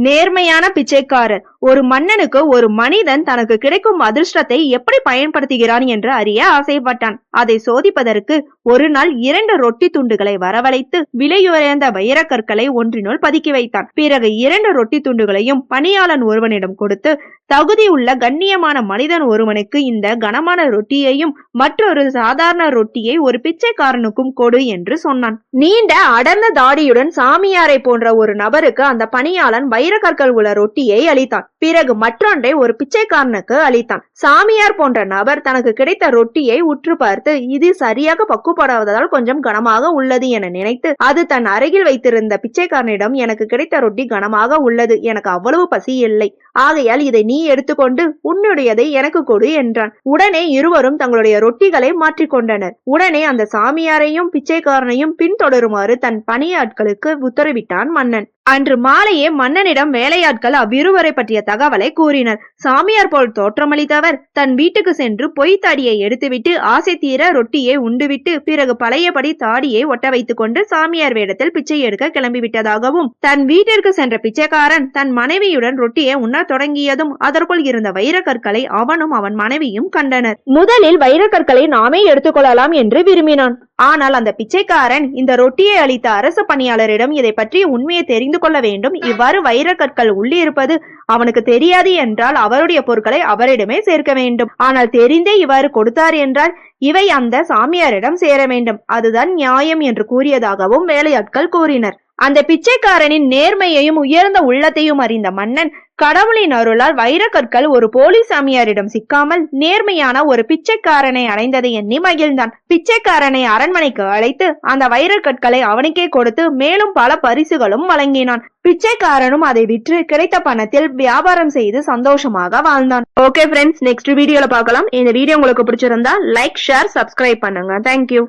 நேர்மையான பிச்சைக்காரர். ஒரு மன்னனுக்கு ஒரு மனிதன் தனக்கு கிடைக்கும் அதிர்ஷ்டத்தை எப்படி பயன்படுத்துகிறான் என்று அறிய ஆசைப்பட்டான். அதை சோதிப்பதற்கு ஒரு நாள் 2 ரொட்டி துண்டுகளை வரவழைத்து விலையுயர்ந்த வைரக்கற்களை ஒன்றினுள் பதுக்கி வைத்தான். பிறகு 2 ரொட்டி துண்டுகளையும் பணியாளன் ஒருவனிடம் கொடுத்து, தகுதி உள்ள கண்ணியமான மனிதன் ஒருவனுக்கு இந்த கனமான ரொட்டியையும் மற்றொரு சாதாரண ரொட்டியை ஒரு பிச்சைக்காரனுக்கும் கொடு என்று சொன்னான். நீண்ட அடர்ந்த தாடியுடன் சாமியாரை போன்ற ஒரு நபருக்கு அந்த பணியாளன் வைரக்கற்கள் உள்ள ரொட்டியை அளித்தான். பிறகு மற்றொன்றை ஒரு பிச்சைக்காரனுக்கு அளித்தான். சாமியார் போன்ற நபர் தனக்கு கிடைத்த ரொட்டியை உற்று பார்த்து, இது சரியாக பக்குவப்படுவதால் கொஞ்சம் கனமாக உள்ளது என நினைத்து, அது தன் அருகில் வைத்திருந்த பிச்சைக்காரனிடம், எனக்கு கிடைத்த ரொட்டி கனமாக உள்ளது, எனக்கு அவ்வளவு பசி இல்லை, ஆகையால் இதை நீ எடுத்துக்கொண்டு உன்னுடையதை எனக்கு கொடு என்றான். உடனே இருவரும் தங்களுடைய ரொட்டிகளை மாற்றிக்கொண்டனர். உடனே அந்த சாமியாரையும் பிச்சைக்காரனையும் பின்தொடருமாறு தன் பணியாட்களுக்கு உத்தரவிட்டான் மன்னன். அன்று மாலையே மன்னனிடம் வேலையாட்கள் அவ்விருவரை பற்றிய தகவலை கூறினர். சாமியார் போல் தோற்றமளித்தவர் தன் வீட்டுக்கு சென்று பொய் தாடியை எடுத்துவிட்டு ஆசை தீர ரொட்டியை உண்டுவிட்டு பிறகு பழையபடி தாடியை ஒட்ட வைத்துக் கொண்டு சாமியார் வேடத்தில் பிச்சை எடுக்க கிளம்பிவிட்டதாகவும், தன் வீட்டிற்கு சென்ற பிச்சைக்காரன் தன் மனைவியுடன் ரொட்டியை உண்ண தொடங்கியதும் அதற்குள் இருந்த வைரக்கற்களை அவனும் அவன் மனைவியும் கண்டனர். முதலில் வைரக்கற்களை நாமே எடுத்துக்கொள்ளலாம் என்று விரும்பினான். ஆனால் அந்த பிச்சைக்காரன் இந்த ரொட்டியை அளித்த அரசு பணியாளரிடம் இதை பற்றி உண்மையை தெரிந்து கொள்ள வேண்டும், இவ்வாறு வைரக்கற்கள் உள்ளிருப்பது அவனுக்கு தெரியாது என்றால் அவருடைய பொருட்களை அவரிடமே சேர்க்க வேண்டும், ஆனால் தெரிந்தே இவ்வாறு கொடுத்தார் என்றால் இவை அந்த சாமியாரிடம் சேர வேண்டும், அதுதான் நியாயம் என்று கூறியதாகவும் வேலையாட்கள் கூறினர். அந்த பிச்சைக்காரனின் நேர்மையையும் உயர்ந்த உள்ளத்தையும் அறிந்த மன்னன் கடவுளின் அருளால் வைரக்கற்கள் ஒரு போலி சாமியாரிடம் சிக்காமல் நேர்மையான ஒரு பிச்சைக்காரனை அடைந்ததை எண்ணி மகிழ்ந்தான். பிச்சைக்காரனை அரண்மனைக்கு அழைத்து அந்த வைரக்கற்களை அவனுக்கே கொடுத்து மேலும் பல பரிசுகளும் வழங்கினான். பிச்சைக்காரனும் அதை விற்று கிடைத்த பணத்தில் வியாபாரம் செய்து சந்தோஷமாக வாழ்ந்தான். ஓகே ஃப்ரெண்ட்ஸ், நெக்ஸ்ட் வீடியோல பார்க்கலாம். இந்த வீடியோ உங்களுக்கு பிடிச்சிருந்தா லைக், ஷேர், சப்ஸ்கிரைப் பண்ணுங்க. தேங்க்யூ.